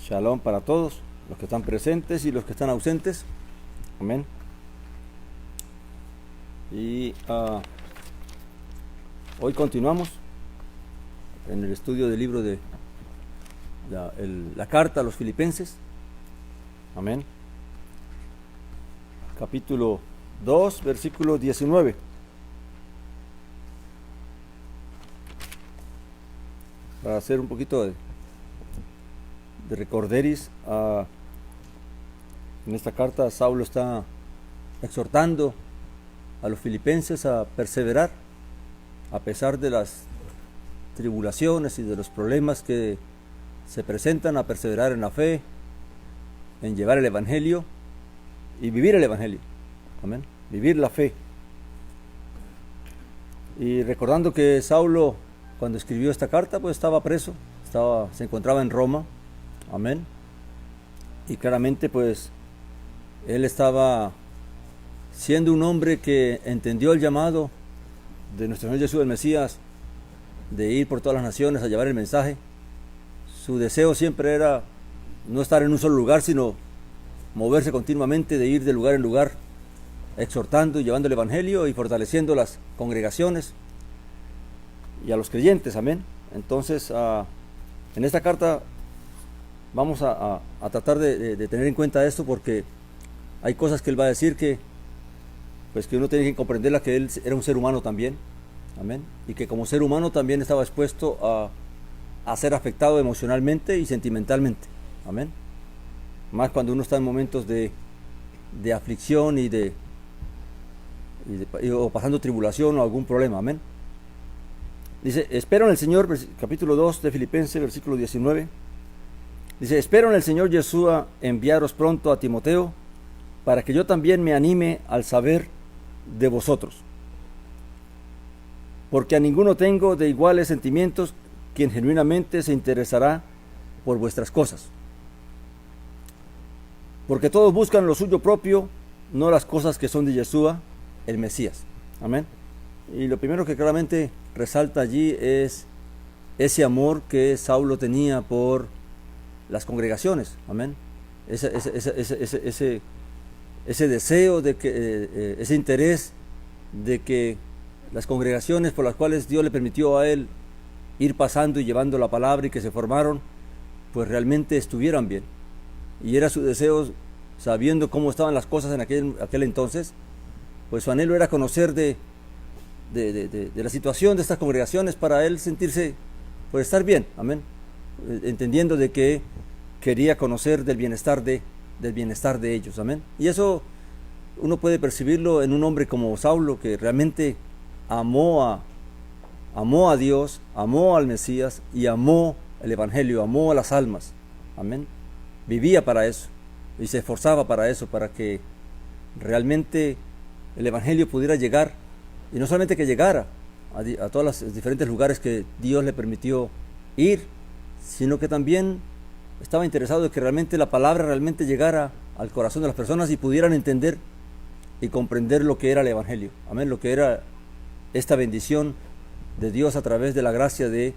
Shalom para todos, los que están presentes y los que están ausentes. Amén. Y hoy continuamos en el estudio del libro de la carta a los Filipenses. Amén. Capítulo 2, versículo 19. Para hacer un poquito de recorderis, en esta carta Saulo está exhortando a los filipenses a perseverar a pesar de las tribulaciones y de los problemas que se presentan, a perseverar en la fe, en llevar el evangelio y vivir el evangelio. Amén. Vivir la fe. Y recordando que Saulo, cuando escribió esta carta, pues estaba preso, se encontraba en Roma. Amén. Y claramente pues él estaba siendo un hombre que entendió el llamado de nuestro Señor Jesús el Mesías de ir por todas las naciones a llevar el mensaje. Su deseo siempre era no estar en un solo lugar, sino moverse continuamente, de ir de lugar en lugar, exhortando y llevando el evangelio y fortaleciendo las congregaciones y a los creyentes. Amén. Entonces en esta carta vamos a tratar de tener en cuenta esto, porque hay cosas que él va a decir que uno tiene que comprenderla, que él era un ser humano también. Amén. Y que como ser humano también estaba expuesto a ser afectado emocionalmente y sentimentalmente. Amén. Más cuando uno está en momentos de aflicción o pasando tribulación o algún problema. Amén. Dice, espero en el Señor, capítulo 2 de Filipenses, versículo 19. Dice, espero en el Señor Yeshua enviaros pronto a Timoteo, para que yo también me anime al saber de vosotros. Porque a ninguno tengo de iguales sentimientos, quien genuinamente se interesará por vuestras cosas. Porque todos buscan lo suyo propio, no las cosas que son de Yeshua, el Mesías. Amén. Y lo primero que claramente resalta allí es ese amor que Saulo tenía por las congregaciones. Amén. Ese deseo de que ese interés de que las congregaciones por las cuales Dios le permitió a él ir pasando y llevando la palabra y que se formaron, pues realmente estuvieran bien. Y era su deseo, sabiendo cómo estaban las cosas en aquel entonces, pues su anhelo era conocer de la situación de estas congregaciones, para él sentirse, pues estar bien. Amén. Entendiendo de que quería conocer del bienestar de ellos. Amén. Y eso uno puede percibirlo en un hombre como Saulo, que realmente amó a Dios, amó al Mesías y amó el evangelio, amó a las almas. Amén. Vivía para eso y se esforzaba para eso, para que realmente el evangelio pudiera llegar, y no solamente que llegara a todos los diferentes lugares que Dios le permitió ir, sino que también estaba interesado de que realmente la palabra realmente llegara al corazón de las personas y pudieran entender y comprender lo que era el evangelio. Amén. Lo que era esta bendición de Dios a través de la gracia de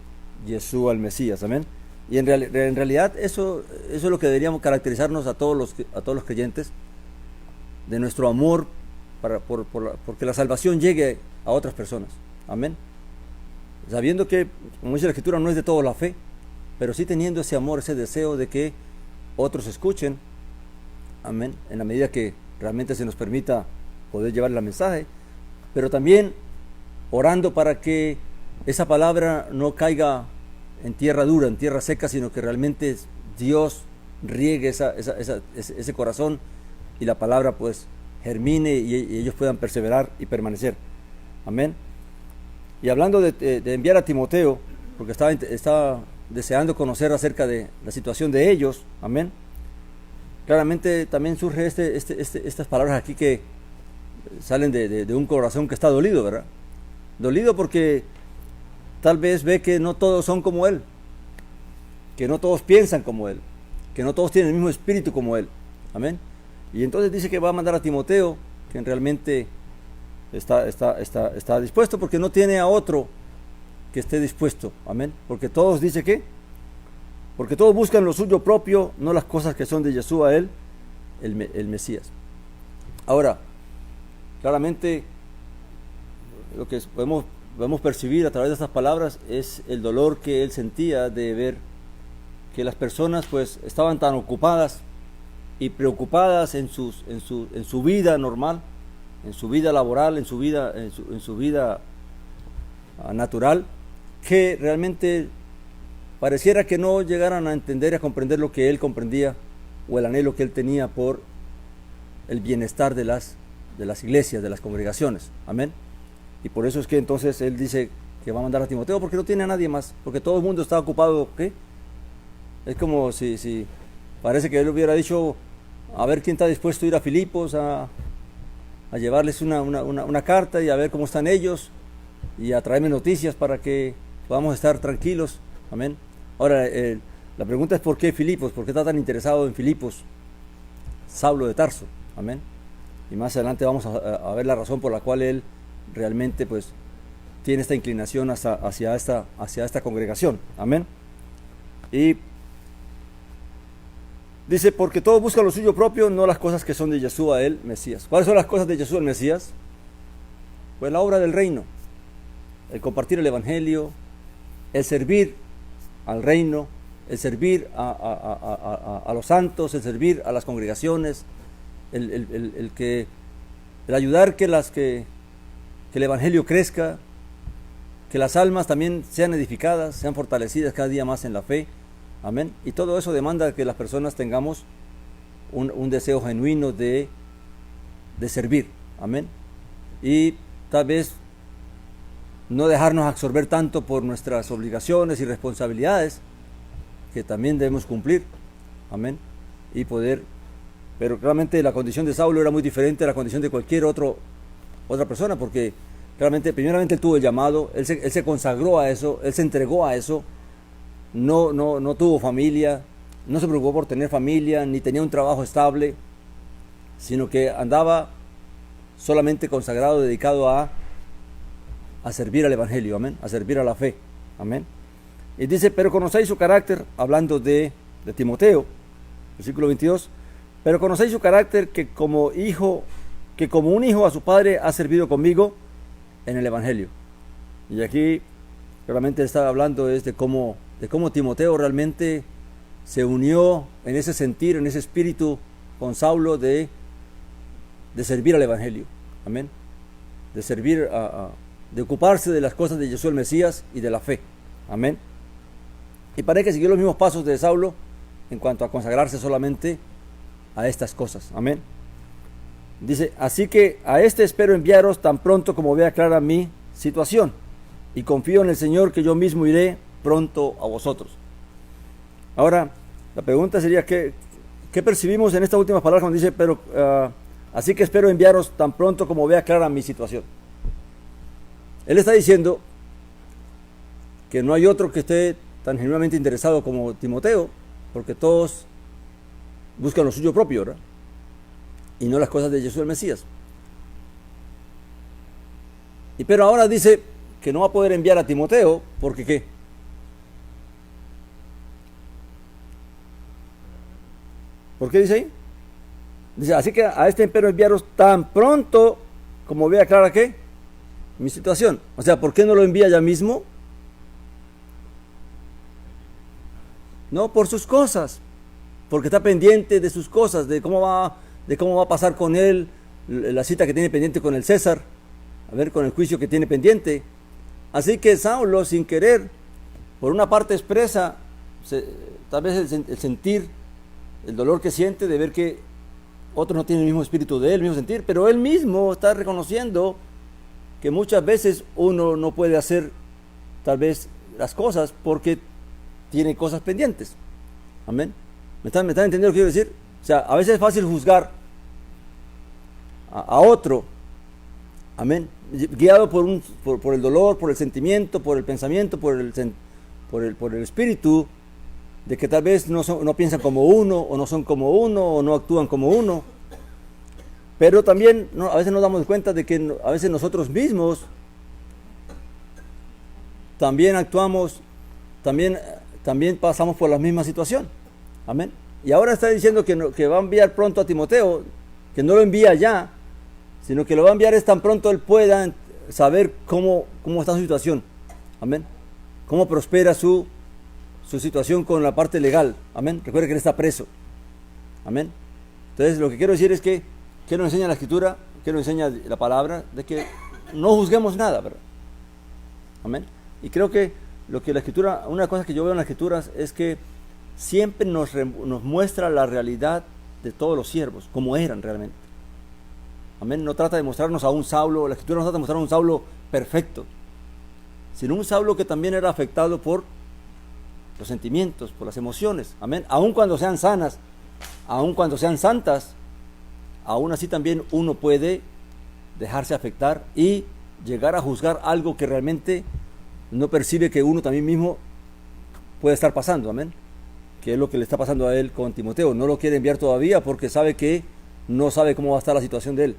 Yeshua el Mesías. Amén. Y en realidad eso es lo que deberíamos caracterizarnos a todos los creyentes, de nuestro amor porque la salvación llegue a otras personas. Amén. Sabiendo que, como dice la Escritura, no es de todo la fe, pero sí teniendo ese amor, ese deseo de que otros escuchen. Amén. En la medida que realmente se nos permita poder llevar el mensaje, pero también orando para que esa palabra no caiga en tierra dura, en tierra seca, sino que realmente Dios riegue ese corazón y la palabra pues germine y ellos puedan perseverar y permanecer. Amén. Y hablando de enviar a Timoteo, porque estaba deseando conocer acerca de la situación de ellos. Amén. Claramente también surge estas palabras aquí que salen de un corazón que está dolido, ¿verdad? Dolido porque tal vez ve que no todos son como él, que no todos piensan como él, que no todos tienen el mismo espíritu como él. Amén. Y entonces dice que va a mandar a Timoteo, quien realmente está dispuesto, porque no tiene a otro que esté dispuesto. Amén. Porque todos, dice porque todos buscan lo suyo propio, no las cosas que son de Yeshua, el Mesías. Ahora, claramente, lo que podemos percibir a través de estas palabras es el dolor que él sentía de ver que las personas pues estaban tan ocupadas y preocupadas en su vida normal, en su vida laboral, en su vida natural, que realmente pareciera que no llegaran a entender y a comprender lo que él comprendía o el anhelo que él tenía por el bienestar de las iglesias, de las congregaciones. Amén. Y por eso es que entonces él dice que va a mandar a Timoteo, porque no tiene a nadie más, porque todo el mundo está ocupado. ¿Qué? Es como si parece que él hubiera dicho, a ver quién está dispuesto a ir a Filipos a llevarles una carta y a ver cómo están ellos y a traerme noticias para que podamos estar tranquilos. Amén. Ahora, la pregunta es ¿por qué Filipos? ¿Por qué está tan interesado en Filipos Saulo de Tarso? Amén. Y más adelante vamos a ver la razón por la cual él realmente pues tiene esta inclinación hacia esta congregación. Amén. Y dice, porque todos buscan lo suyo propio, no las cosas que son de Yeshua el Mesías. ¿Cuáles son las cosas de Yeshua el Mesías? Pues la obra del reino, el compartir el evangelio, el servir al reino, el servir a los santos, el servir a las congregaciones, el ayudar que el evangelio crezca, que las almas también sean edificadas, sean fortalecidas cada día más en la fe. Amén. Y todo eso demanda que las personas tengamos un deseo genuino de servir. Amén. Y tal vez no dejarnos absorber tanto por nuestras obligaciones y responsabilidades que también debemos cumplir. Amén. Y pero claramente la condición de Saulo era muy diferente a la condición de cualquier otra persona, porque claramente, primeramente él tuvo el llamado, él se consagró a eso, él se entregó a eso. No tuvo familia, no se preocupó por tener familia, ni tenía un trabajo estable, sino que andaba solamente consagrado, dedicado a servir al evangelio, amén, a servir a la fe, amén. Y dice, pero conocéis su carácter, hablando de Timoteo, versículo 22, pero conocéis su carácter que como un hijo a su padre ha servido conmigo en el evangelio. Y aquí realmente está hablando de cómo Timoteo realmente se unió en ese sentir, en ese espíritu con Saulo de servir al evangelio, amén, de servir, de ocuparse de las cosas de Yeshua el Mesías y de la fe, amén. Y parece que siguió los mismos pasos de Saulo en cuanto a consagrarse solamente a estas cosas, amén. Dice, así que a este espero enviaros tan pronto como vea clara mi situación, y confío en el Señor que yo mismo iré pronto a vosotros. Ahora, la pregunta sería, ¿qué percibimos en estas últimas palabras cuando dice, pero así que espero enviaros tan pronto como vea clara mi situación? Él está diciendo que no hay otro que esté tan genuinamente interesado como Timoteo, porque todos buscan lo suyo propio, ¿verdad? Y no las cosas de Jesús el Mesías. Pero ahora dice que no va a poder enviar a Timoteo, porque ¿qué? ¿Por qué dice ahí? Dice, así que a este espero enviaros tan pronto como vea clara ¿qué? Mi situación. O sea, ¿por qué no lo envía ya mismo? No, por sus cosas, porque está pendiente de sus cosas, de cómo va a pasar con él la cita que tiene pendiente con el César, a ver, con el juicio que tiene pendiente. Así que Saulo, sin querer, por una parte expresa tal vez el sentir, el dolor que siente de ver que otros no tienen el mismo espíritu de él, el mismo sentir, pero él mismo está reconociendo que muchas veces uno no puede hacer tal vez las cosas porque tiene cosas pendientes. Amén. ¿Me están entendiendo lo que quiero decir? O sea, a veces es fácil juzgar a otro, amén, guiado por el dolor, por el sentimiento, por el pensamiento, por el espíritu, de que tal vez no piensan como uno, o no son como uno, o no actúan como uno. Pero también a veces nos damos cuenta de que a veces nosotros mismos también actuamos, también también pasamos por la misma situación. Amén. Y ahora está diciendo que va a enviar pronto a Timoteo, que no lo envía ya, sino que lo va a enviar es tan pronto él pueda saber cómo está su situación. Amén. Cómo prospera su situación con la parte legal. Amén. Recuerde que él está preso. Amén. Entonces lo que quiero decir es que nos enseña la Escritura, que nos enseña la palabra, de que no juzguemos nada, ¿verdad? Amén. Y creo que lo que la Escritura, una cosa que yo veo en las Escrituras es que siempre nos muestra la realidad de todos los siervos, como eran realmente. Amén. No trata de mostrarnos a un Saulo, la Escritura no trata de mostrar a un Saulo perfecto, sino un Saulo que también era afectado por los sentimientos, por las emociones. Amén. Aun cuando sean sanas, aun cuando sean santas, aún así también uno puede dejarse afectar y llegar a juzgar algo que realmente no percibe que uno también mismo puede estar pasando. Amén. Que es lo que le está pasando a él con Timoteo. No lo quiere enviar todavía porque sabe que no sabe cómo va a estar la situación de él.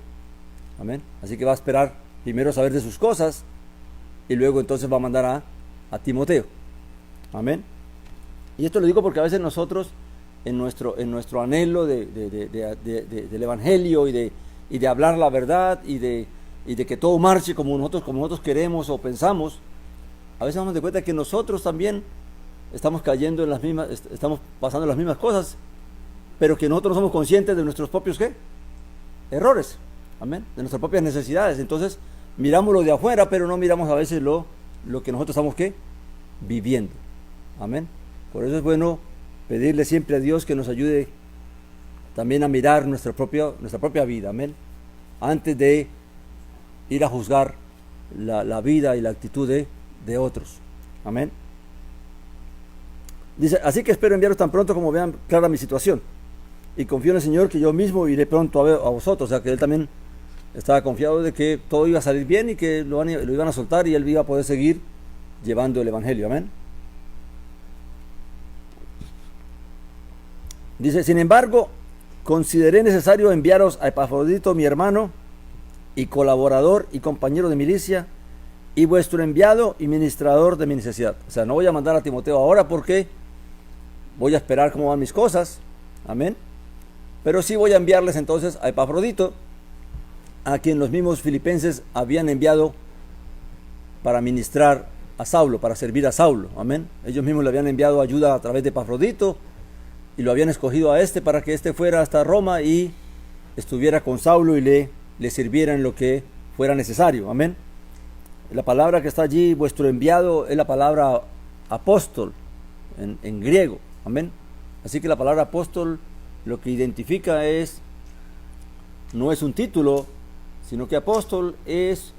Amén. Así que va a esperar primero saber de sus cosas y luego entonces va a mandar a Timoteo. Amén. Y esto lo digo porque a veces nosotros en nuestro anhelo del Evangelio y de hablar la verdad y de que todo marche como nosotros queremos o pensamos, a veces nos damos cuenta que nosotros también estamos cayendo en las mismas, estamos pasando las mismas cosas, pero que nosotros no somos conscientes de nuestros propios errores, amén, de nuestras propias necesidades. Entonces miramos lo de afuera, pero no miramos a veces lo que nosotros estamos viviendo, amén. Por eso es bueno pedirle siempre a Dios que nos ayude también a mirar nuestra propia vida, amén, antes de ir a juzgar la vida y la actitud de otros, amén. Dice, así que espero enviaros tan pronto como vean clara mi situación, y confío en el Señor que yo mismo iré pronto a vosotros. O sea que él también estaba confiado de que todo iba a salir bien y que lo iban a soltar y él iba a poder seguir llevando el Evangelio, amén. Dice, sin embargo, consideré necesario enviaros a Epafrodito, mi hermano y colaborador y compañero de milicia, y vuestro enviado y ministrador de mi necesidad. O sea, no voy a mandar a Timoteo ahora porque voy a esperar cómo van mis cosas, amén. Pero sí voy a enviarles entonces a Epafrodito, a quien los mismos filipenses habían enviado para ministrar a Saulo, para servir a Saulo, amén. Ellos mismos le habían enviado ayuda a través de Epafrodito y lo habían escogido a para que fuera hasta Roma y estuviera con Saulo y le sirviera en lo que fuera necesario, amén. La palabra que está allí, vuestro enviado, es la palabra apóstol en griego, amén. Así que la palabra apóstol lo que identifica no es un título, sino que apóstol es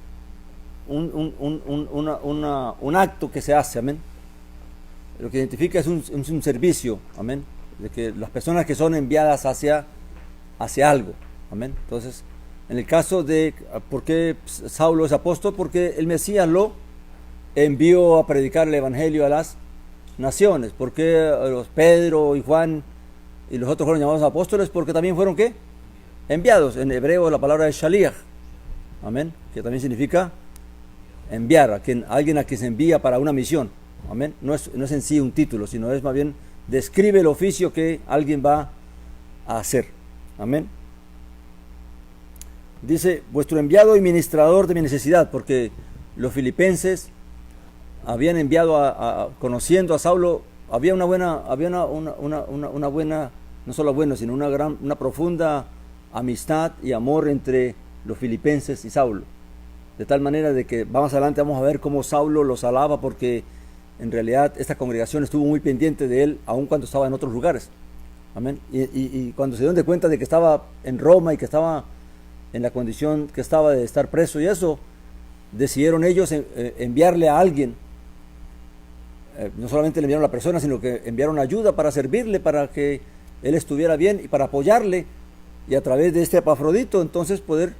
un acto que se hace, amén. Lo que identifica es un servicio, amén, de que las personas que son enviadas hacia algo, amén. Entonces, en el caso de por qué Saulo es apóstol, porque el Mesías lo envió a predicar el Evangelio a las naciones. ¿Por qué los Pedro y Juan y los otros fueron llamados apóstoles? Porque también fueron enviados. En hebreo la palabra es shaliach, amén, que también significa enviar a alguien a quien se envía para una misión, amén. No es en sí un título, sino es más bien describe el oficio que alguien va a hacer, amén. Dice, vuestro enviado y ministrador de mi necesidad, porque los filipenses habían enviado conociendo a Saulo, había una buena, no solo buena, sino una profunda amistad y amor entre los filipenses y Saulo. De tal manera de que más adelante vamos a ver cómo Saulo los alaba, porque en realidad esta congregación estuvo muy pendiente de él, aun cuando estaba en otros lugares. Amén. Y cuando se dieron de cuenta de que estaba en Roma y que estaba en la condición que estaba de estar preso y eso, decidieron ellos enviarle a alguien. No solamente le enviaron a la persona, sino que enviaron ayuda para servirle, para que él estuviera bien y para apoyarle, y a través de este Epafrodito entonces poder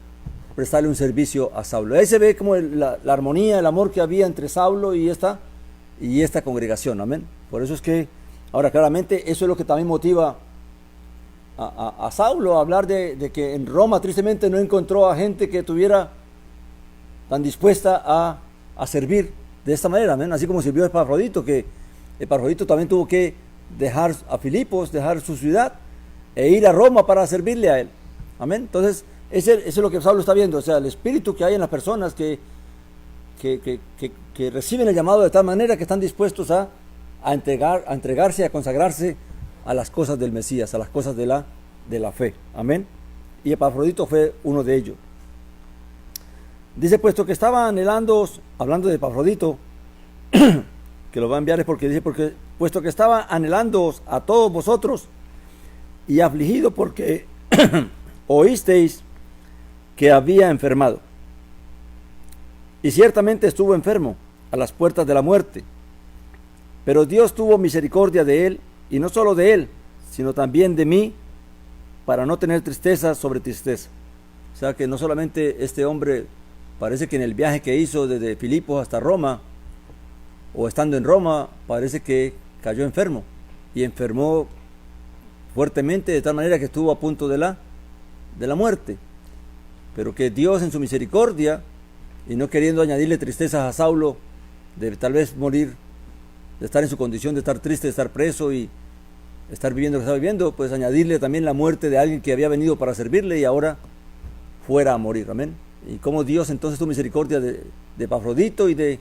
prestarle un servicio a Saulo. Ahí se ve como la armonía, el amor que había entre Saulo y esta congregación, amén. Por eso es que ahora claramente eso es lo que también motiva a Saulo a hablar de que en Roma tristemente no encontró a gente que estuviera tan dispuesta a servir de esta manera, amén. Así como sirvió a Epafrodito, que Epafrodito también tuvo que dejar a Filipos, dejar su ciudad e ir a Roma para servirle a él. Amén. Entonces, eso es lo que Saulo está viendo, o sea, el espíritu que hay en las personas que reciben el llamado de tal manera que están dispuestos a entregarse, a consagrarse a las cosas del Mesías, a las cosas de la fe. Amén. Y Epafrodito fue uno de ellos. Dice, puesto que estaba anhelando, hablando de Epafrodito, que lo va a enviar es porque dice, puesto que estaba anhelando a todos vosotros y afligido porque oísteis que había enfermado. Y ciertamente estuvo enfermo a las puertas de la muerte. Pero Dios tuvo misericordia de él, y no solo de él, sino también de mí, para no tener tristeza sobre tristeza. O sea que no solamente este hombre, parece que en el viaje que hizo desde Filipos hasta Roma, o estando en Roma, parece que cayó enfermo, y enfermó fuertemente de tal manera que estuvo a punto de la muerte. Pero que Dios en su misericordia, y no queriendo añadirle tristezas a Saulo, de tal vez morir, de estar en su condición de estar triste, de estar preso y estar viviendo lo que estaba viviendo, pues añadirle también la muerte de alguien que había venido para servirle y ahora fuera a morir. Amén. Y como Dios entonces tuvo misericordia de Epafrodito y de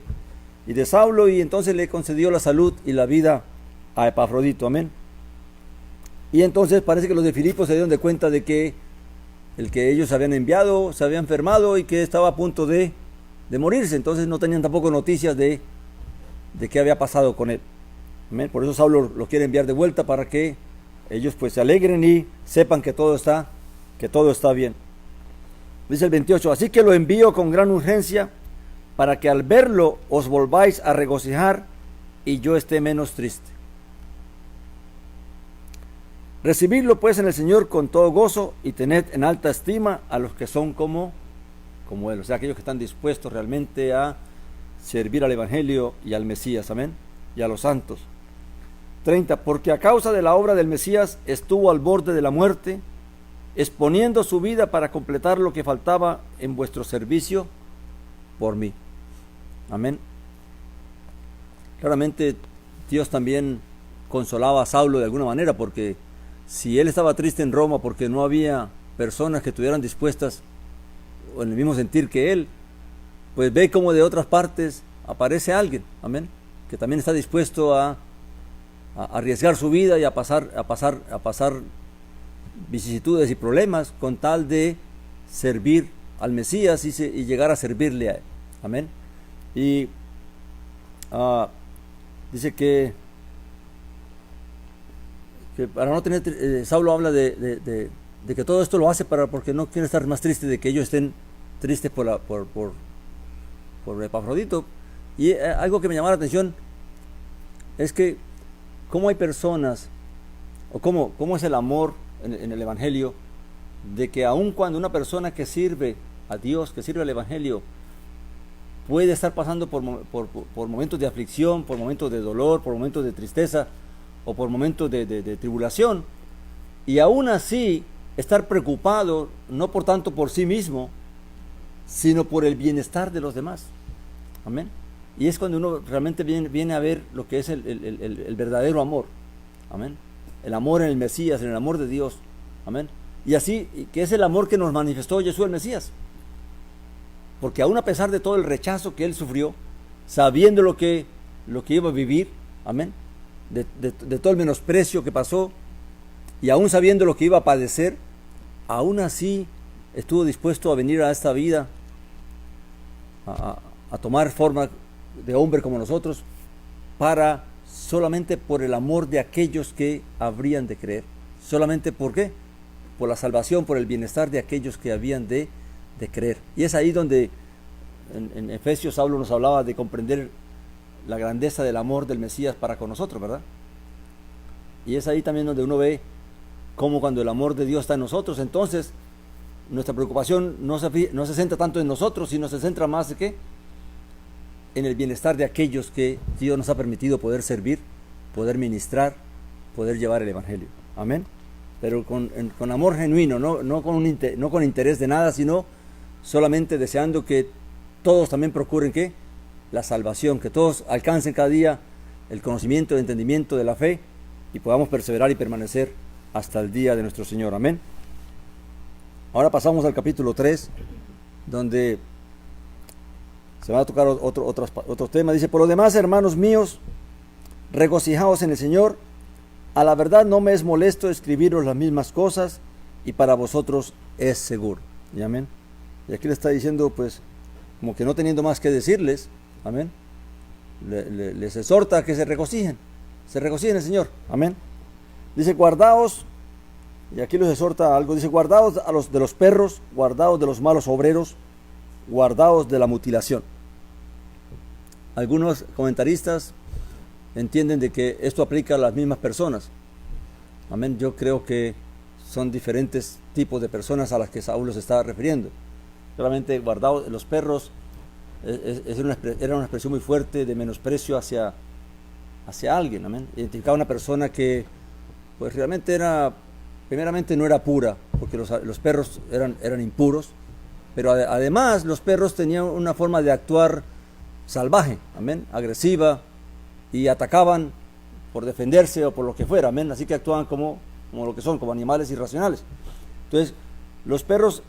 Saulo, y entonces le concedió la salud y la vida a Epafrodito. Amén. Y entonces parece que los de Filipos se dieron de cuenta de que el que ellos habían enviado se había enfermado y que estaba a punto de morirse. Entonces no tenían tampoco noticias de qué había pasado con él. Amén. Por eso Saulo lo quiere enviar de vuelta para que ellos pues se alegren y sepan que todo está bien. Dice el 28, así que lo envío con gran urgencia para que al verlo os volváis a regocijar y yo esté menos triste. Recibidlo pues en el Señor con todo gozo y tened en alta estima a los que son como él, o sea, aquellos que están dispuestos realmente a servir al Evangelio y al Mesías, amén, y a los santos. 30, porque a causa de la obra del Mesías estuvo al borde de la muerte, exponiendo su vida para completar lo que faltaba en vuestro servicio por mí. Amén. Claramente Dios también consolaba a Saulo de alguna manera, porque si él estaba triste en Roma porque no había personas que estuvieran dispuestas o en el mismo sentir que él, pues ve como de otras partes aparece alguien, amén, que también está dispuesto a arriesgar su vida y a pasar vicisitudes y problemas con tal de servir al Mesías y llegar a servirle a él. Amén. Y dice que para no tener, Saulo habla de que todo esto lo hace porque no quiere estar más triste de que ellos estén tristes por Epafrodito. Y algo que me llamó la atención es que cómo hay personas, o cómo es el amor en el Evangelio, de que aun cuando una persona que sirve a Dios, que sirve al Evangelio, puede estar pasando por momentos de aflicción, por momentos de dolor, por momentos de tristeza, o por momentos de tribulación, y aún así estar preocupado, no por tanto por sí mismo, sino por el bienestar de los demás. Amén. Y es cuando uno realmente viene a ver lo que es el verdadero amor. Amén. El amor en el Mesías, en el amor de Dios. Amén. Y así, que es el amor que nos manifestó Jesús el Mesías. Porque aún a pesar de todo el rechazo que él sufrió, sabiendo lo que iba a vivir, amén, de todo el menosprecio que pasó, y aún sabiendo lo que iba a padecer, aún así estuvo dispuesto a venir a esta vida, a tomar forma de hombre como nosotros, solamente por el amor de aquellos que habrían de creer. Solamente ¿por qué? Por la salvación, por el bienestar de aquellos que habían de creer. Y es ahí donde en Efesios Saulo nos hablaba de comprender la grandeza del amor del Mesías para con nosotros, ¿verdad? Y es ahí también donde uno ve cómo cuando el amor de Dios está en nosotros, entonces nuestra preocupación no se centra tanto en nosotros, sino se centra más ¿en qué? En el bienestar de aquellos que Dios nos ha permitido poder servir, poder ministrar, poder llevar el Evangelio. Amén. Pero con amor genuino, no con interés de nada, sino solamente deseando que todos también procuren ¿qué? La salvación, que todos alcancen cada día el conocimiento, el entendimiento de la fe y podamos perseverar y permanecer hasta el día de nuestro Señor. Amén. Ahora pasamos al capítulo 3, donde se va a tocar otro tema. Dice: por lo demás, hermanos míos, regocijaos en el Señor. A la verdad no me es molesto escribiros las mismas cosas, y para vosotros es seguro. ¿Y amén? Y aquí le está diciendo, pues, como que no teniendo más que decirles, amén, les exhorta a que se regocijen en el Señor. Amén. Dice: guardaos, y aquí los exhorta a algo, dice: guardaos de los perros, guardaos de los malos obreros, guardaos de la mutilación. Algunos comentaristas entienden de que esto aplica a las mismas personas. Amén. Yo creo que son diferentes tipos de personas a las que Saulo se está refiriendo. Claramente, guardados de los perros era una expresión muy fuerte de menosprecio hacia alguien. Amén. Identificaba a una persona que pues realmente primeramente no era pura, porque los perros eran impuros, pero además los perros tenían una forma de actuar salvaje, amén, agresiva, y atacaban por defenderse o por lo que fuera, amén, así que actuaban como lo que son, como animales irracionales. Entonces, los perros,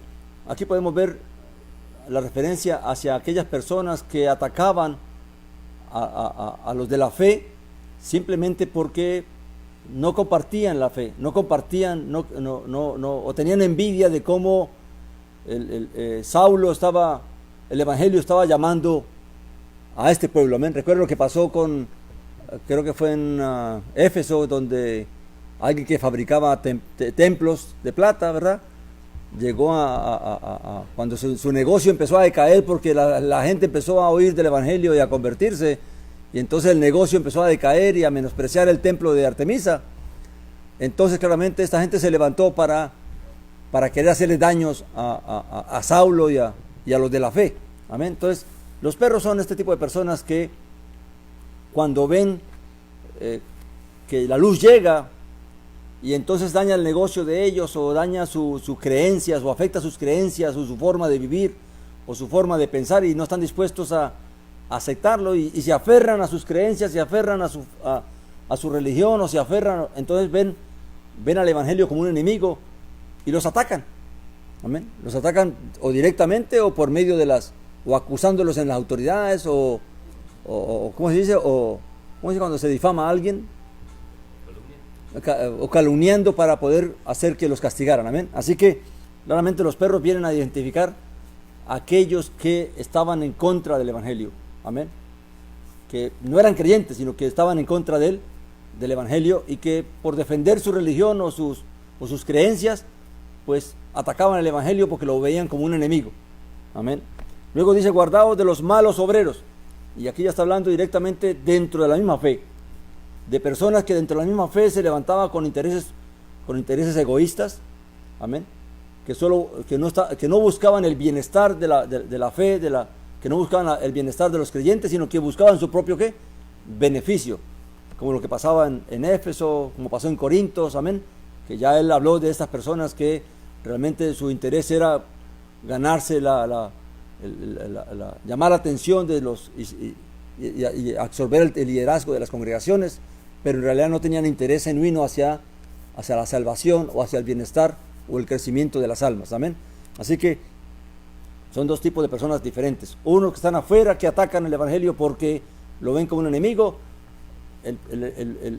aquí podemos ver la referencia hacia aquellas personas que atacaban a los de la fe simplemente porque no compartían la fe, no compartían, o tenían envidia de cómo Saulo el evangelio estaba llamando a este pueblo. Amén. Recuerdo lo que pasó creo que fue en Éfeso, donde alguien que fabricaba templos de plata, ¿verdad? Llegó cuando su negocio empezó a decaer porque la gente empezó a oír del evangelio y a convertirse, y entonces el negocio empezó a decaer y a menospreciar el templo de Artemisa. Entonces claramente esta gente se levantó para querer hacerle daños a Saulo y a los de la fe. Amén. Entonces los perros son este tipo de personas que cuando ven que la luz llega y entonces daña el negocio de ellos, o daña sus creencias, o afecta sus creencias, o su forma de vivir, o su forma de pensar, y no están dispuestos a aceptarlo, y se aferran a sus creencias, se aferran a su religión, o se aferran, entonces ven al evangelio como un enemigo y los atacan. Amén. Los atacan o directamente o por medio o acusándolos en las autoridades, o ¿cómo se dice? ¿Cómo se dice cuando se difama a alguien? O calumniando para poder hacer que los castigaran. Amén. Así que claramente los perros vienen a identificar a aquellos que estaban en contra del evangelio. Amén. Que no eran creyentes, sino que estaban en contra del evangelio, y que por defender su religión o sus creencias, pues atacaban el evangelio porque lo veían como un enemigo. Amén. Luego dice: guardaos de los malos obreros, y aquí ya está hablando directamente dentro de la misma fe, de personas que dentro de la misma fe se levantaban con intereses egoístas. Amén. Que no buscaban el bienestar de la fe, que no buscaban el bienestar de los creyentes, sino que buscaban su propio ¿qué? Beneficio, como lo que pasaba en Éfeso, como pasó en Corintios. Amén. Que ya él habló de estas personas que realmente su interés era ganarse llamar la atención de los y absorber el liderazgo de las congregaciones, pero en realidad no tenían interés genuino hacia la salvación, o hacia el bienestar o el crecimiento de las almas. Amén. Así que son dos tipos de personas diferentes: unos que están afuera, que atacan el evangelio porque lo ven como un enemigo;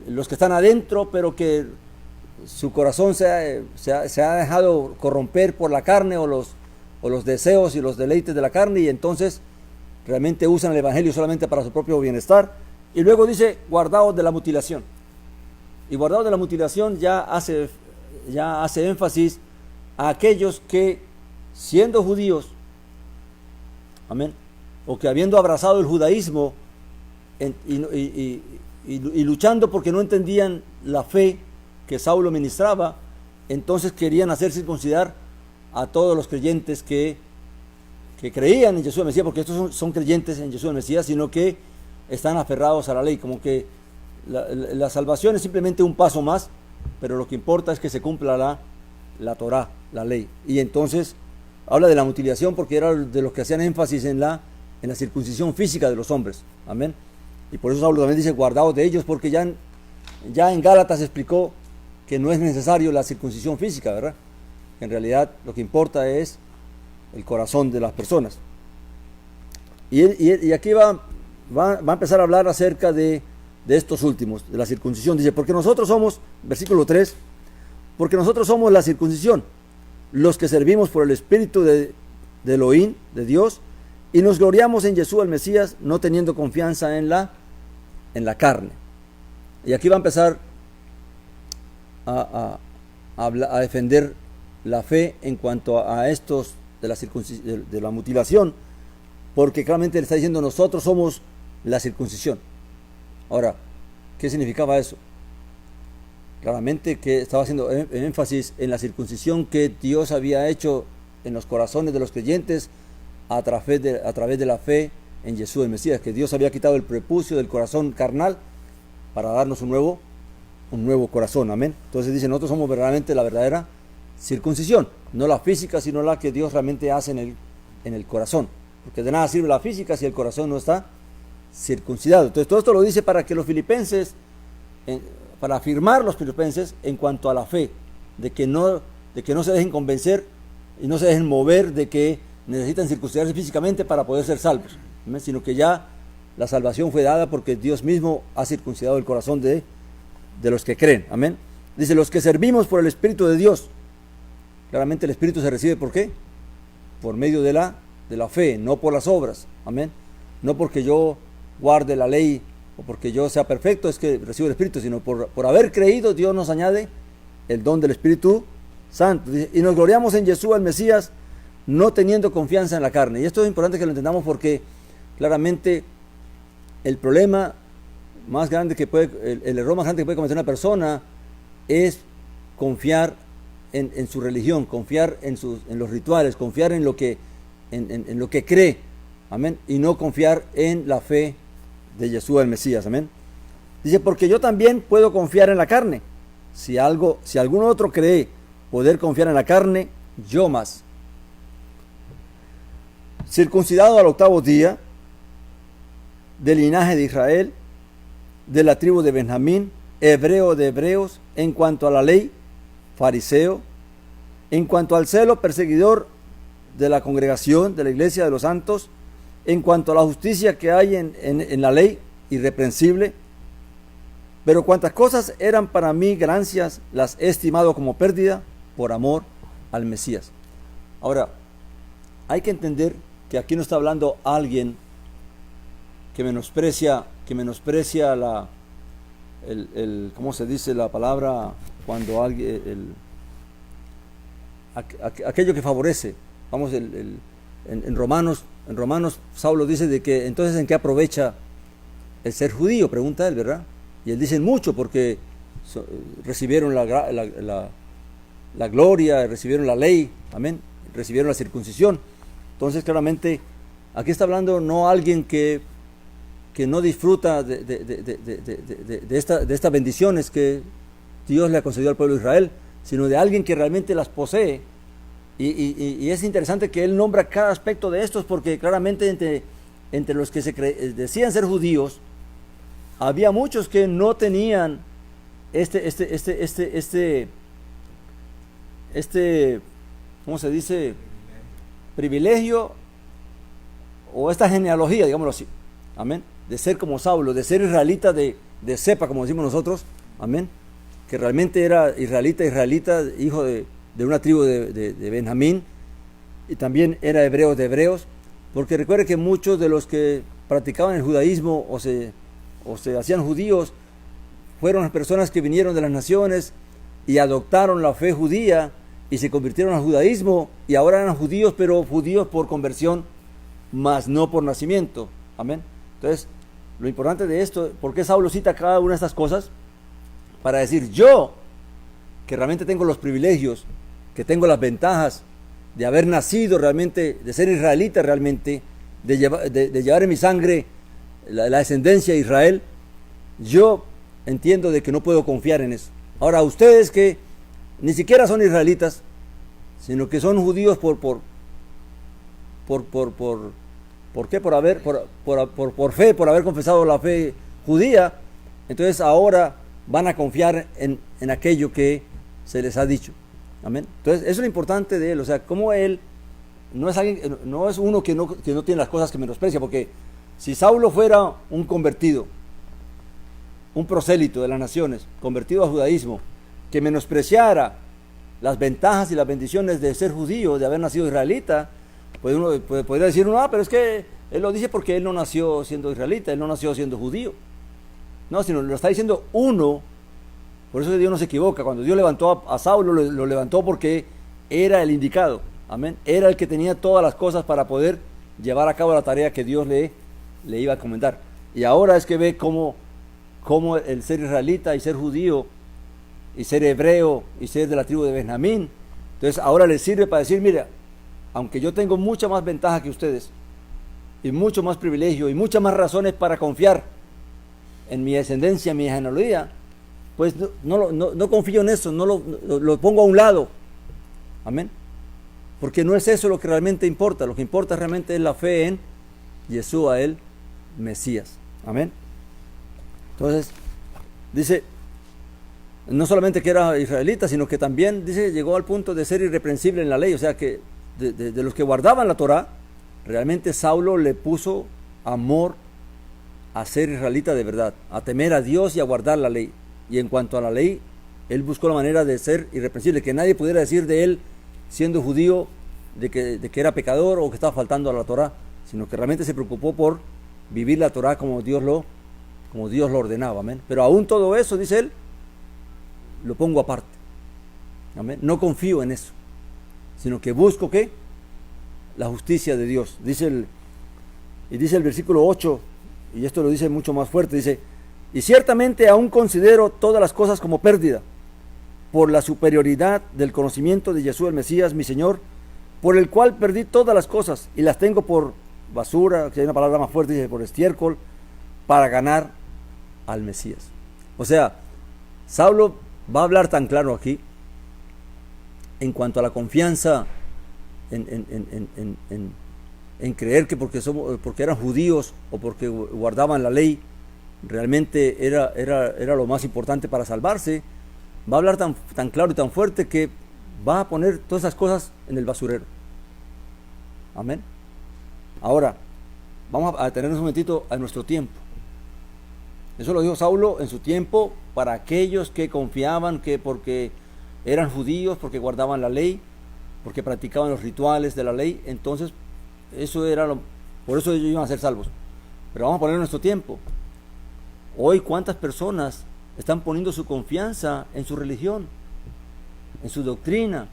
los que están adentro, pero que su corazón se ha dejado corromper por la carne, o los deseos y los deleites de la carne, y entonces realmente usan el evangelio solamente para su propio bienestar. Y luego dice: guardaos de la mutilación. Y guardaos de la mutilación ya hace énfasis a aquellos que, siendo judíos, amén, o que habiendo abrazado el judaísmo y luchando porque no entendían la fe que Saulo ministraba, entonces querían hacer circuncidar a todos los creyentes que creían en Jesús el Mesías, porque estos son creyentes en Jesús el Mesías, sino que están aferrados a la ley, como que la salvación es simplemente un paso más, pero lo que importa es que se cumpla la Torá, la ley. Y entonces habla de la mutilación porque era de los que hacían énfasis en la circuncisión física de los hombres. Amén. Y por eso Saulo también dice, guardaos de ellos, porque ya en Gálatas explicó que no es necesario la circuncisión física, ¿verdad? En realidad lo que importa es el corazón de las personas. Y aquí va a empezar a hablar acerca de estos últimos, de la circuncisión. Dice, porque nosotros somos, versículo 3, porque nosotros somos la circuncisión, los que servimos por el Espíritu de Elohim, de Dios, y nos gloriamos en Jesús el Mesías, no teniendo confianza en la carne. Y aquí va a empezar a defender la fe en cuanto a estos de la mutilación, porque claramente le está diciendo, nosotros somos la circuncisión. Ahora, ¿qué significaba eso? Claramente que estaba haciendo énfasis en la circuncisión que Dios había hecho en los corazones de los creyentes a través de la fe en Jesús el Mesías, que Dios había quitado el prepucio del corazón carnal para darnos un nuevo corazón, amén. Entonces dice, nosotros somos verdaderamente la verdadera circuncisión, no la física, sino la que Dios realmente hace en el corazón, porque de nada sirve la física si el corazón no está circuncidado. Entonces todo esto lo dice para que los filipenses, para afirmar los filipenses en cuanto a la fe, de que no se dejen convencer y no se dejen mover de que necesitan circuncidarse físicamente para poder ser salvos, ¿sí? Sino que ya la salvación fue dada porque Dios mismo ha circuncidado el corazón de los que creen, amén. Dice, los que servimos por el Espíritu de Dios. Claramente el Espíritu se recibe, ¿por qué? Por medio de la fe, no por las obras, amén. No porque yo guarde la ley o porque yo sea perfecto es que recibo el Espíritu, sino por haber creído, Dios nos añade el don del Espíritu Santo. Dice, y nos gloriamos en Jesús el Mesías, no teniendo confianza en la carne. Y esto es importante que lo entendamos porque claramente el problema más grande el error más grande que puede cometer una persona es confiar en su religión, confiar en los rituales, confiar en lo que cree, amén, y no confiar en la fe de Jesús el Mesías, amén. Dice, porque yo también puedo confiar en la carne. Si algún otro cree poder confiar en la carne, yo más. Circuncidado al 8º día, del linaje de Israel, de la tribu de Benjamín, hebreo de hebreos, en cuanto a la ley, fariseo, en cuanto al celo, perseguidor de la congregación, de la iglesia de los santos, en cuanto a la justicia que hay en la ley, irreprensible. Pero cuantas cosas eran para mí ganancias, las he estimado como pérdida por amor al Mesías. Ahora, hay que entender que aquí no está hablando alguien que menosprecia ¿cómo se dice la palabra? Cuando alguien, aquello que favorece. Vamos, en Romanos Saulo dice de que entonces ¿en qué aprovecha el ser judío? Pregunta él, ¿verdad? Y él dice mucho porque recibieron la gloria, recibieron la ley, amén, recibieron la circuncisión. Entonces claramente aquí está hablando no alguien que no disfruta de estas bendiciones que Dios le ha concedido al pueblo de Israel, sino de alguien que realmente las posee. Y es interesante que él nombra cada aspecto de estos, porque claramente entre los que decían ser judíos, había muchos que no tenían ¿cómo se dice? Privilegio o esta genealogía, digámoslo así, amén, de ser como Saulo, de ser israelita de cepa, como decimos nosotros, amén, que realmente era israelita, hijo de una tribu de Benjamín, y también era hebreo de hebreos, porque recuerde que muchos de los que practicaban el judaísmo o se hacían judíos fueron personas que vinieron de las naciones y adoptaron la fe judía y se convirtieron al judaísmo y ahora eran judíos, pero judíos por conversión, mas no por nacimiento, amén. Entonces, lo importante de esto, ¿por qué Saulo cita cada una de estas cosas? Para decir, yo, que realmente tengo los privilegios, que tengo las ventajas de haber nacido realmente, de ser israelita realmente, de llevar en mi sangre la descendencia de Israel, yo entiendo de que no puedo confiar en eso. Ahora, ustedes que ni siquiera son israelitas, sino que son judíos por ¿Por qué? Por fe, por haber confesado la fe judía. Entonces ahora van a confiar en aquello que se les ha dicho. Amén. Entonces eso es lo importante de él. O sea, como él no es alguien, no es uno que no tiene las cosas que menosprecia. Porque si Saulo fuera un convertido, un prosélito de las naciones, convertido al judaísmo, que menospreciara las ventajas y las bendiciones de ser judío, de haber nacido israelita, pues uno podría decir, pero es que él lo dice porque él no nació siendo israelita, él no nació siendo judío. No, sino lo está diciendo uno. Por eso Dios no se equivoca. Cuando Dios levantó a Saulo, lo levantó porque era el indicado. Amén. Era el que tenía todas las cosas para poder llevar a cabo la tarea que Dios le iba a encomendar. Y ahora es que ve cómo el ser israelita y ser judío y ser hebreo y ser de la tribu de Benjamín, entonces ahora le sirve para decir, mira, aunque yo tengo mucha más ventaja que ustedes y mucho más privilegio y muchas más razones para confiar en mi descendencia, en mi genealogía, pues no confío en eso, no lo pongo a un lado. Amén. Porque no es eso lo que realmente importa. Lo que importa realmente es la fe en Yeshua, el Mesías. Amén. Entonces, dice, no solamente que era israelita, sino que también, dice, llegó al punto de ser irreprensible en la ley. O sea que de los que guardaban la Torah, realmente Saulo le puso amor a ser israelita de verdad, a temer a Dios y a guardar la ley. Y en cuanto a la ley, él buscó la manera de ser irreprensible, que nadie pudiera decir de él, siendo judío, de que era pecador o que estaba faltando a la Torah, sino que realmente se preocupó por vivir la Torah como Dios lo ordenaba. Amén. Pero aún todo eso, dice él, lo pongo aparte. Amén. No confío en eso, sino que busco ¿qué? La justicia de Dios. Dice el versículo 8, y esto lo dice mucho más fuerte, dice, y ciertamente aún considero todas las cosas como pérdida, por la superioridad del conocimiento de Yeshua el Mesías, mi Señor, por el cual perdí todas las cosas, y las tengo por basura, que hay una palabra más fuerte, dice por estiércol, para ganar al Mesías. O sea, Saulo va a hablar tan claro aquí, en cuanto a la confianza en creer que porque eran judíos o porque guardaban la ley, realmente era lo más importante para salvarse. Va a hablar tan claro y tan fuerte que va a poner todas esas cosas en el basurero. Amén. Ahora, vamos a detenernos un momentito a nuestro tiempo. Eso lo dijo Saulo en su tiempo para aquellos que confiaban que porque eran judíos, porque guardaban la ley, porque practicaban los rituales de la ley, entonces por eso ellos iban a ser salvos. Pero vamos a poner nuestro tiempo. Hoy, ¿cuántas personas están poniendo su confianza en su religión, en su doctrina,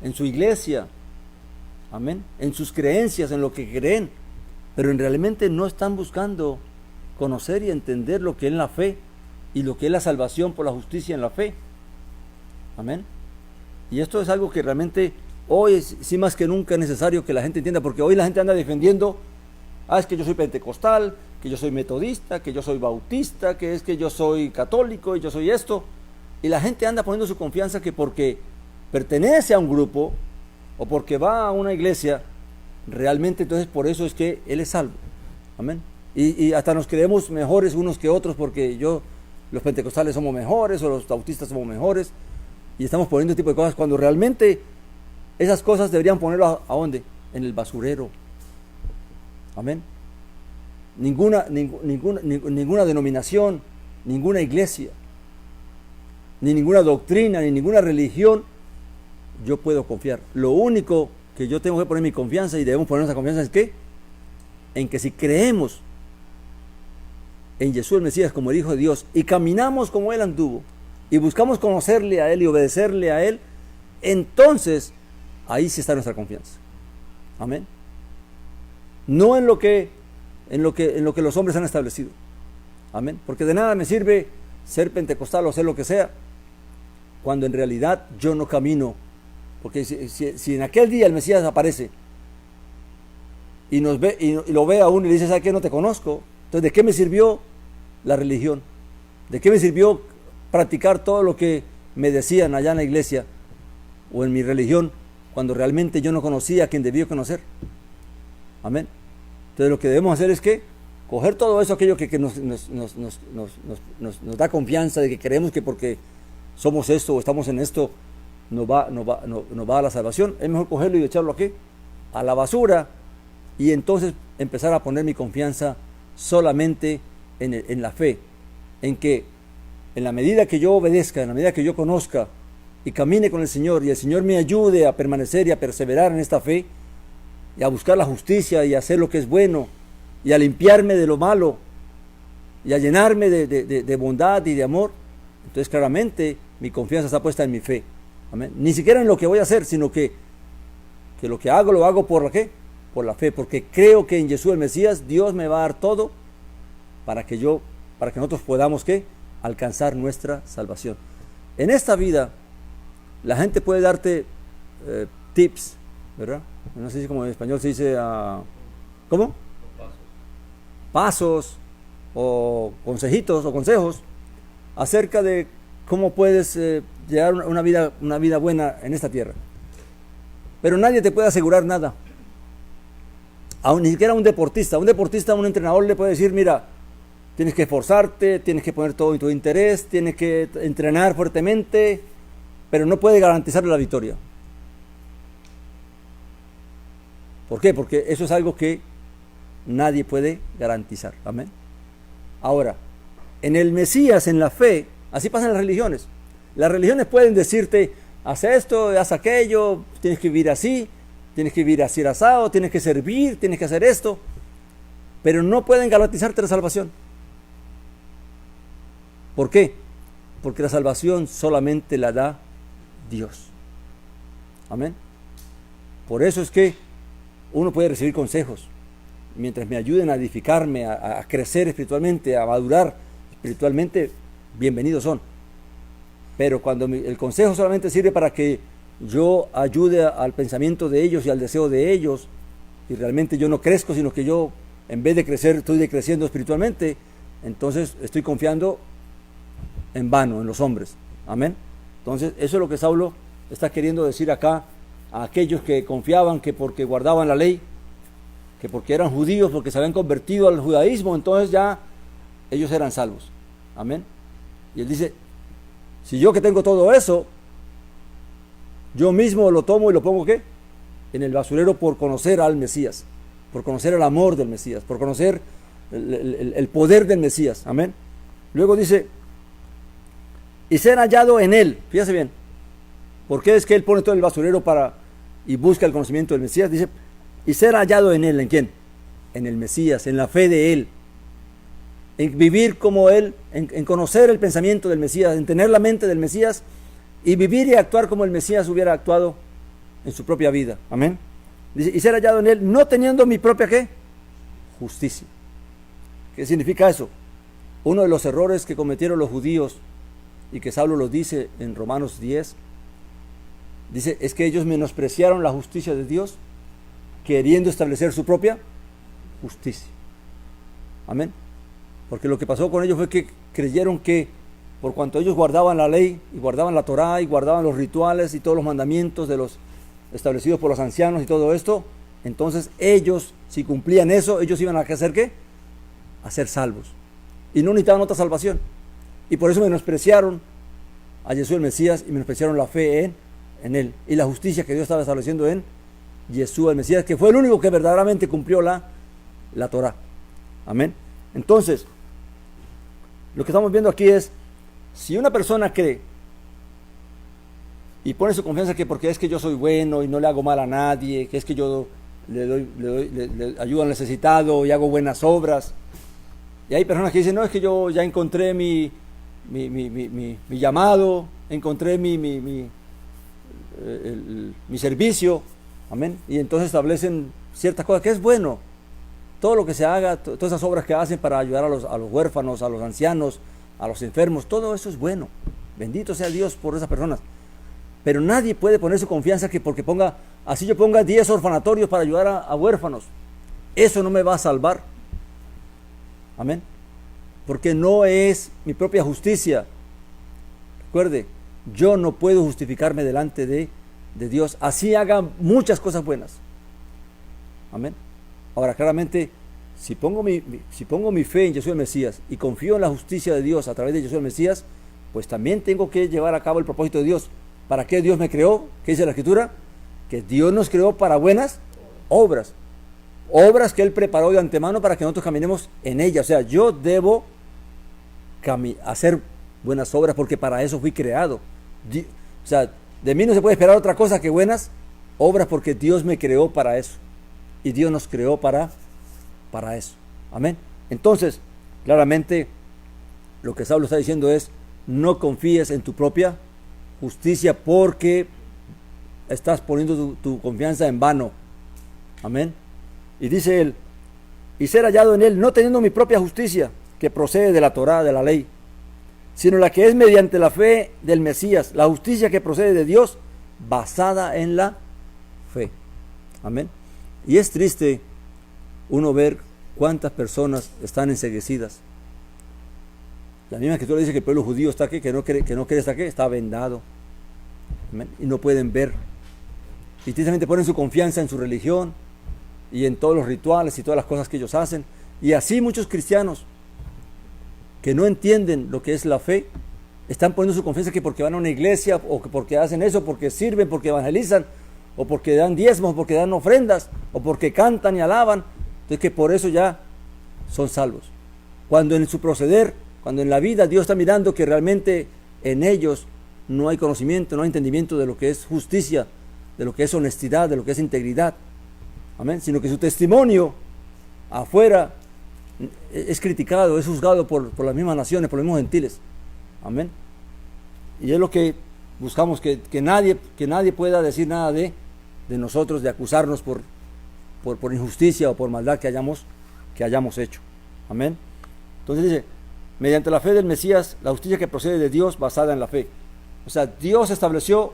en su iglesia? Amén. En sus creencias, en lo que creen, pero realmente no están buscando conocer y entender lo que es la fe y lo que es la salvación por la justicia en la fe. Amén. Y esto es algo que realmente hoy sí más que nunca es necesario que la gente entienda, porque hoy la gente anda defendiendo, es que yo soy pentecostal, que yo soy metodista, que yo soy bautista, que es que yo soy católico y yo soy esto, y la gente anda poniendo su confianza que porque pertenece a un grupo o porque va a una iglesia, realmente entonces por eso es que él es salvo. Amén. Y hasta nos creemos mejores unos que otros porque los pentecostales somos mejores o los bautistas somos mejores, y estamos poniendo este tipo de cosas cuando realmente esas cosas deberían ponerlo ¿a dónde? En el basurero. Amén. Ninguna denominación, ninguna iglesia, ni ninguna doctrina, ni ninguna religión yo puedo confiar. Lo único que yo tengo que poner mi confianza y debemos poner nuestra confianza es ¿qué? En que si creemos en Yeshua el Mesías como el Hijo de Dios y caminamos como Él anduvo y buscamos conocerle a Él y obedecerle a Él, entonces ahí sí está nuestra confianza. Amén. No en lo que los hombres han establecido. Amén. Porque de nada me sirve ser pentecostal o ser lo que sea cuando en realidad yo no camino. Porque si en aquel día el Mesías aparece y nos ve y lo ve a uno y le dice, ¿sabes qué? No te conozco. Entonces, ¿de qué me sirvió la religión? ¿De qué me sirvió practicar todo lo que me decían allá en la iglesia o en mi religión cuando realmente yo no conocía a quien debía conocer? Amén. Entonces lo que debemos hacer es que coger todo eso, aquello que nos da confianza de que creemos que porque somos esto o estamos en esto nos va a la salvación. Es mejor cogerlo y echarlo aquí, a la basura, y entonces empezar a poner mi confianza solamente en la fe, en que en la medida que yo obedezca, en la medida que yo conozca y camine con el Señor, y el Señor me ayude a permanecer y a perseverar en esta fe, y a buscar la justicia y a hacer lo que es bueno, y a limpiarme de lo malo, y a llenarme de bondad y de amor, entonces claramente mi confianza está puesta en mi fe. Amén. Ni siquiera en lo que voy a hacer, sino que lo que hago, lo hago por la ¿qué? Por la fe, porque creo que en Jesús el Mesías Dios me va a dar todo para que nosotros podamos ¿qué? Alcanzar nuestra salvación. En esta vida la gente puede darte tips, ¿verdad? No sé si como en español se dice ¿cómo? Pasos o consejitos o consejos acerca de cómo puedes llevar una vida buena en esta tierra. Pero nadie te puede asegurar nada. Aún ni siquiera un deportista, un entrenador le puede decir, mira, tienes que esforzarte, tienes que poner todo en tu interés, tienes que entrenar fuertemente, pero no puede garantizarle la victoria. ¿Por qué? Porque eso es algo que nadie puede garantizar. Amén. Ahora, en el Mesías, en la fe, así pasan las religiones. Las religiones pueden decirte, haz esto, haz aquello, tienes que vivir así asado, tienes que servir, tienes que hacer esto, pero no pueden garantizarte la salvación. ¿Por qué? Porque la salvación solamente la da Dios. Amén. Por eso es que uno puede recibir consejos, mientras me ayuden a edificarme, a crecer espiritualmente, a madurar espiritualmente, bienvenidos son. Pero cuando el consejo solamente sirve para que yo ayude al pensamiento de ellos y al deseo de ellos, y realmente yo no crezco, sino que yo, en vez de crecer, estoy decreciendo espiritualmente, entonces estoy confiando en vano, en los hombres. Amén. Entonces, eso es lo que Saulo está queriendo decir acá a aquellos que confiaban que porque guardaban la ley, que porque eran judíos, porque se habían convertido al judaísmo, entonces ya ellos eran salvos. Amén. Y él dice, si yo que tengo todo eso, yo mismo lo tomo y lo pongo ¿qué? En el basurero por conocer al Mesías, por conocer el amor del Mesías, por conocer el poder del Mesías. Amén. Luego dice, y ser hallado en él. Fíjese bien, ¿por qué es que él pone todo el basurero y busca el conocimiento del Mesías? Dice, y ser hallado en él. ¿En quién? En el Mesías, en la fe de él, en vivir como él, en conocer el pensamiento del Mesías, en tener la mente del Mesías y vivir y actuar como el Mesías hubiera actuado en su propia vida. Amén. Dice, y ser hallado en él, no teniendo mi propia ¿qué? Justicia. ¿Qué significa eso? Uno de los errores que cometieron los judíos y que Saulo los dice en Romanos 10, dice, es que ellos menospreciaron la justicia de Dios, queriendo establecer su propia justicia. Amén. Porque lo que pasó con ellos fue que creyeron que por cuanto ellos guardaban la ley y guardaban la Torá y guardaban los rituales y todos los mandamientos de los establecidos por los ancianos y todo esto, entonces ellos, si cumplían eso, ellos iban a hacer ¿qué? A ser salvos. Y no necesitaban otra salvación. Y por eso menospreciaron a Jesús el Mesías y menospreciaron la fe en él y la justicia que Dios estaba estableciendo en Jesús el Mesías, que fue el único que verdaderamente cumplió la Torá. Amén. Entonces, lo que estamos viendo aquí es, si una persona cree y pone su confianza que porque es que yo soy bueno y no le hago mal a nadie, que es que yo le ayudo al necesitado y hago buenas obras, y hay personas que dicen, no, es que yo ya encontré mi llamado, encontré mi servicio, amén, y entonces establecen ciertas cosas que es bueno, todo lo que se haga, todas esas obras que hacen para ayudar a los huérfanos, a los ancianos, a los enfermos, todo eso es bueno, bendito sea Dios por esas personas, pero nadie puede poner su confianza que porque así yo ponga 10 orfanatorios para ayudar a huérfanos, eso no me va a salvar, amén, porque no es mi propia justicia. Recuerde, yo no puedo justificarme delante de Dios, así haga muchas cosas buenas. Amén. Ahora, claramente, Si pongo mi fe en Jesús el Mesías y confío en la justicia de Dios a través de Jesús el Mesías, pues también tengo que llevar a cabo el propósito de Dios. ¿Para qué Dios me creó? ¿Qué dice la Escritura? Que Dios nos creó para buenas obras. Obras que Él preparó de antemano para que nosotros caminemos en ellas. O sea, yo debo hacer buenas obras porque para eso fui creado. O sea, de mí no se puede esperar otra cosa que buenas obras porque Dios me creó para eso. Y Dios nos creó para eso. Amén. Entonces, claramente, lo que Saulo está diciendo es, no confíes en tu propia justicia porque estás poniendo tu confianza en vano. Amén. Y dice él, y ser hallado en él, no teniendo mi propia justicia, que procede de la Torá, de la ley, sino la que es mediante la fe del Mesías, la justicia que procede de Dios, basada en la fe. Amén. Y es triste uno ver cuántas personas están enceguecidas. La misma Escritura dice que el pueblo judío está aquí, que no cree está aquí, está vendado. Amén. Y no pueden ver. Y tristemente ponen su confianza en su religión y en todos los rituales y todas las cosas que ellos hacen. Y así muchos cristianos que no entienden lo que es la fe, están poniendo su confianza que porque van a una iglesia, o que porque hacen eso, porque sirven, porque evangelizan, o porque dan diezmos, porque dan ofrendas, o porque cantan y alaban, entonces que por eso ya son salvos. Cuando en su proceder, cuando en la vida Dios está mirando que realmente en ellos no hay conocimiento, no hay entendimiento de lo que es justicia, de lo que es honestidad, de lo que es integridad. Amén. Sino que su testimonio afuera es criticado, es juzgado por las mismas naciones, por los mismos gentiles. Amén. Y es lo que buscamos, que nadie pueda decir nada de nosotros, de acusarnos por injusticia o por maldad que hayamos hecho. Amén. Entonces dice, mediante la fe del Mesías, la justicia que procede de Dios basada en la fe. O sea, Dios estableció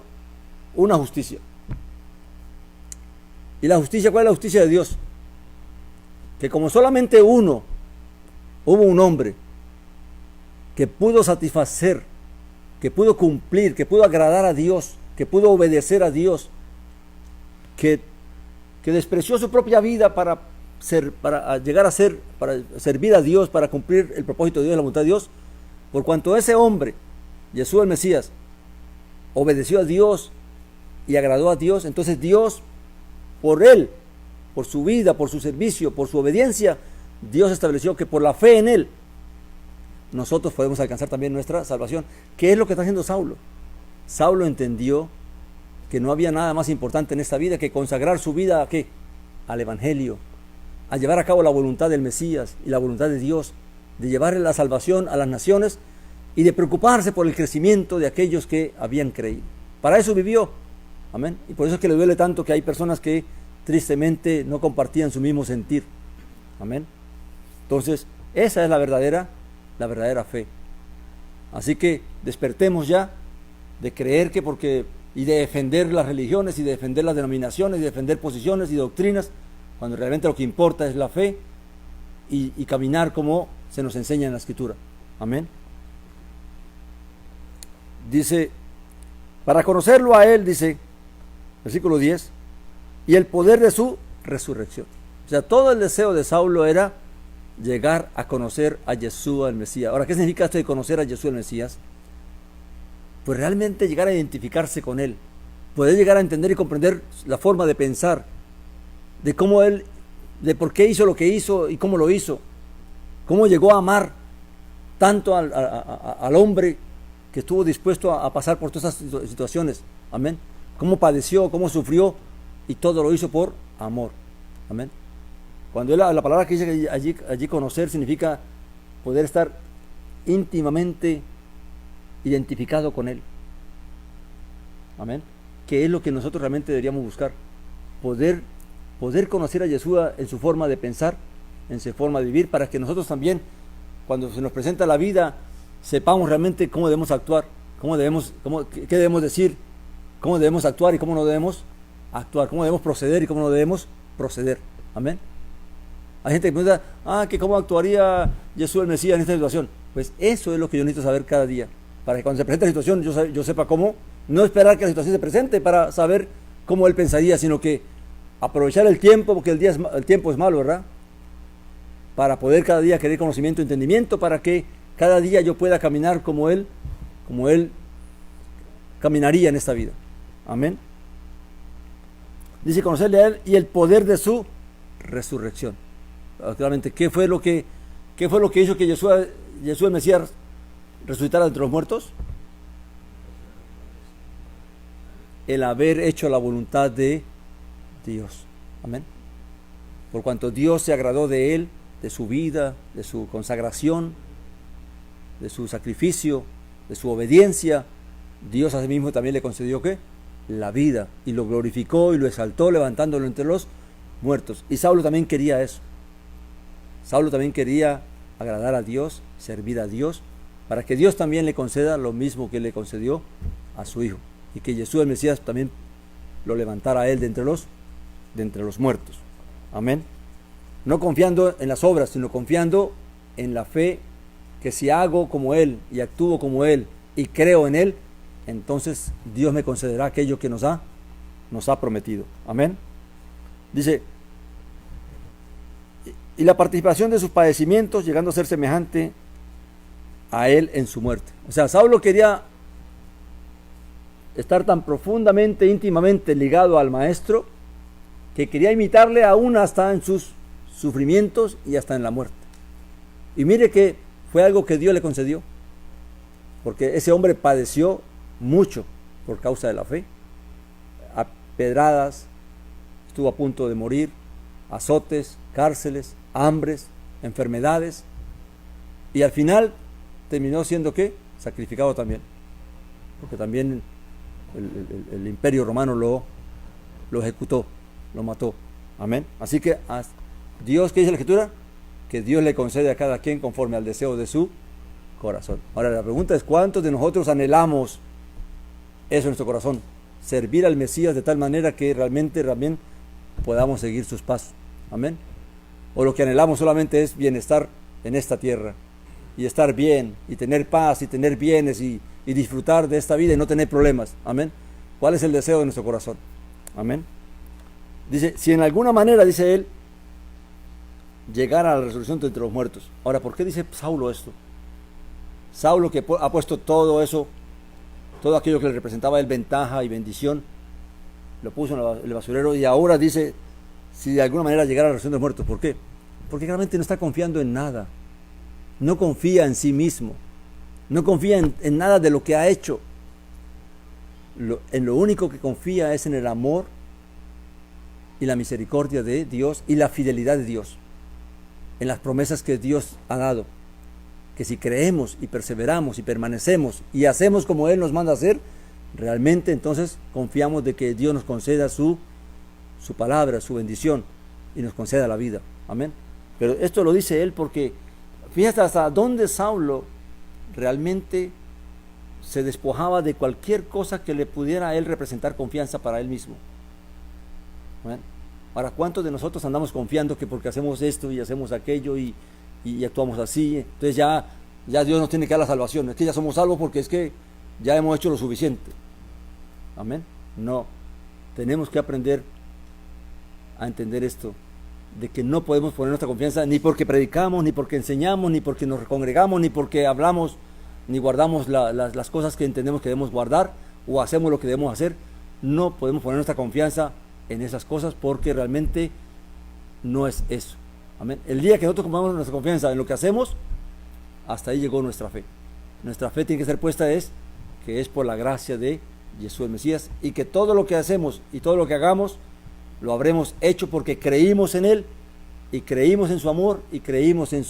una justicia. ¿Y la justicia? ¿Cuál es la justicia de Dios? Que como solamente hubo un hombre que pudo satisfacer, que pudo cumplir, que pudo agradar a Dios, que pudo obedecer a Dios, que despreció su propia vida para llegar a ser, para servir a Dios, para cumplir el propósito de Dios, la voluntad de Dios. Por cuanto ese hombre, Jesús el Mesías, obedeció a Dios y agradó a Dios, entonces Dios, por él, por su vida, por su servicio, por su obediencia, Dios estableció que por la fe en él nosotros podemos alcanzar también nuestra salvación. ¿Qué es lo que está haciendo Saulo? Saulo entendió que no había nada más importante en esta vida que consagrar su vida ¿a qué? Al Evangelio, a llevar a cabo la voluntad del Mesías y la voluntad de Dios, de llevarle la salvación a las naciones y de preocuparse por el crecimiento de aquellos que habían creído. Para eso vivió. Amén. Y por eso es que le duele tanto que hay personas que tristemente no compartían su mismo sentir. Amén. Entonces, esa es la verdadera fe. Así que despertemos ya de creer y de defender las religiones y de defender las denominaciones y de defender posiciones y doctrinas, cuando realmente lo que importa es la fe y caminar como se nos enseña en la Escritura. Amén. Dice, para conocerlo a él, dice, versículo 10, y el poder de su resurrección. O sea, todo el deseo de Saulo era llegar a conocer a Jesús el Mesías. Ahora, ¿qué significa esto de conocer a Jesús el Mesías? Pues realmente llegar a identificarse con él, poder llegar a entender y comprender la forma de pensar, de cómo él, de por qué hizo lo que hizo y cómo lo hizo, cómo llegó a amar tanto al hombre que estuvo dispuesto a pasar por todas esas situaciones. Amén. Cómo padeció, cómo sufrió, y todo lo hizo por amor. Amén. Cuando la palabra que dice que allí conocer significa poder estar íntimamente identificado con él. Amén. Que es lo que nosotros realmente deberíamos buscar. Poder conocer a Jesús en su forma de pensar, en su forma de vivir, para que nosotros también, cuando se nos presenta la vida, sepamos realmente cómo debemos actuar, qué debemos decir, cómo debemos actuar y cómo no debemos actuar, cómo debemos proceder y cómo no debemos proceder. Amén. Hay gente que pregunta, que cómo actuaría Jesús el Mesías en esta situación. Pues eso es lo que yo necesito saber cada día, para que cuando se presente la situación yo sepa cómo, no esperar que la situación se presente para saber cómo él pensaría, sino que aprovechar el tiempo, porque el tiempo es malo, ¿verdad? para poder cada día querer conocimiento y entendimiento, para que cada día yo pueda caminar como Él caminaría en esta vida. Amén. Dice conocerle a Él y el poder de su resurrección. Claramente, ¿qué fue lo que hizo que Jesús el Mesías resucitara entre los muertos? El haber hecho la voluntad de Dios. Amén. Por cuanto Dios se agradó de él, de su vida, de su consagración, de su sacrificio, de su obediencia, Dios a sí mismo también le concedió ¿qué? La vida, y lo glorificó y lo exaltó levantándolo entre los muertos. Y Saulo también quería eso. Saulo también quería agradar a Dios, servir a Dios, para que Dios también le conceda lo mismo que le concedió a su hijo, y que Jesús el Mesías también lo levantara a él de entre los muertos. Amén. No confiando en las obras, sino confiando en la fe, que si hago como Él y actúo como Él y creo en Él, entonces Dios me concederá aquello que nos ha prometido. Amén. Dice, y la participación de sus padecimientos, llegando a ser semejante a Él en su muerte. O sea, Saulo quería estar tan profundamente, íntimamente ligado al Maestro, que quería imitarle aún hasta en sus sufrimientos y hasta en la muerte. Y mire que fue algo que Dios le concedió, porque ese hombre padeció mucho por causa de la fe, a pedradas, estuvo a punto de morir, azotes, cárceles, hambres, enfermedades, y al final terminó siendo ¿qué? Sacrificado también, porque también el imperio romano lo ejecutó, lo mató. Amén. Así que Dios, ¿qué dice la Escritura? Que Dios le concede a cada quien conforme al deseo de su corazón. Ahora la pregunta es, ¿cuántos de nosotros anhelamos eso en nuestro corazón? Servir al Mesías de tal manera que realmente podamos seguir sus pasos. Amén. O lo que anhelamos solamente es bienestar en esta tierra, y estar bien, y tener paz, y tener bienes, y disfrutar de esta vida y no tener problemas. Amén. ¿Cuál es el deseo de nuestro corazón? Amén. Dice, si en alguna manera, dice él, llegar a la resurrección de entre los muertos. Ahora, ¿por qué dice Saulo esto? Saulo, que ha puesto todo eso, todo aquello que le representaba a él ventaja y bendición, lo puso en el basurero, y ahora dice, si de alguna manera llegara a la resurrección de los muertos. ¿Por qué? Porque realmente no está confiando en nada, no confía en sí mismo, no confía en nada de lo que ha hecho. En lo único que confía es en el amor y la misericordia de Dios y la fidelidad de Dios, en las promesas que Dios ha dado, que si creemos y perseveramos y permanecemos y hacemos como Él nos manda a hacer, realmente entonces confiamos de que Dios nos conceda su palabra, su bendición, y nos conceda la vida. Amén. Pero esto lo dice Él porque fíjate hasta dónde Saulo realmente se despojaba de cualquier cosa que le pudiera a él representar confianza para él mismo. Amén. Ahora, ¿cuántos de nosotros andamos confiando que porque hacemos esto y hacemos aquello y actuamos así, entonces ya Dios nos tiene que dar la salvación? Es que ya somos salvos porque es que ya hemos hecho lo suficiente. Amén. No, tenemos que aprender a entender esto, de que no podemos poner nuestra confianza ni porque predicamos, ni porque enseñamos, ni porque nos congregamos, ni porque hablamos, ni guardamos las cosas que entendemos que debemos guardar, o hacemos lo que debemos hacer. No podemos poner nuestra confianza en esas cosas, porque realmente no es eso. Amén. El día que nosotros pongamos nuestra confianza en lo que hacemos, hasta ahí llegó nuestra fe. Nuestra fe tiene que ser puesta que es por la gracia de Jesús el Mesías, y que todo lo que hacemos y todo lo que hagamos lo habremos hecho porque creímos en Él, y creímos en su amor, y creímos en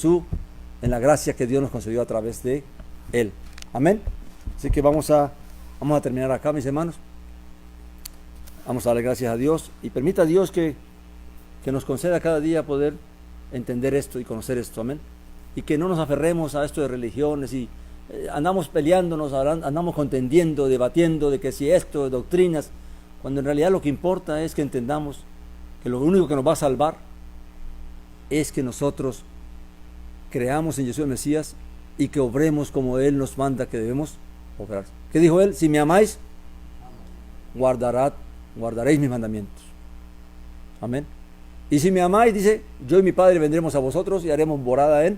la gracia que Dios nos concedió a través de Él. Amén. Así que vamos a terminar acá, mis hermanos. Vamos a darle gracias a Dios, y permita a Dios que nos conceda cada día poder entender esto y conocer esto. Amén. Y que no nos aferremos a esto de religiones y andamos peleándonos, andamos contendiendo, debatiendo de que si esto, de doctrinas, cuando en realidad lo que importa es que entendamos que lo único que nos va a salvar es que nosotros creamos en Jesús el Mesías y que obremos como Él nos manda que debemos obrar. ¿Qué dijo Él? Si me amáis, guardaréis mis mandamientos. Amén. Y si me amáis, dice, yo y mi Padre vendremos a vosotros y haremos morada en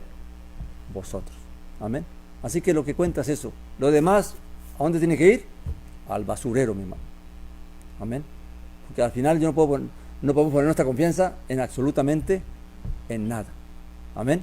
vosotros. Amén. Así que lo que cuenta es eso. Lo demás, ¿a dónde tiene que ir? Al basurero, mi hermano. Amén. Porque al final no podemos poner nuestra confianza en absolutamente en nada. Amén.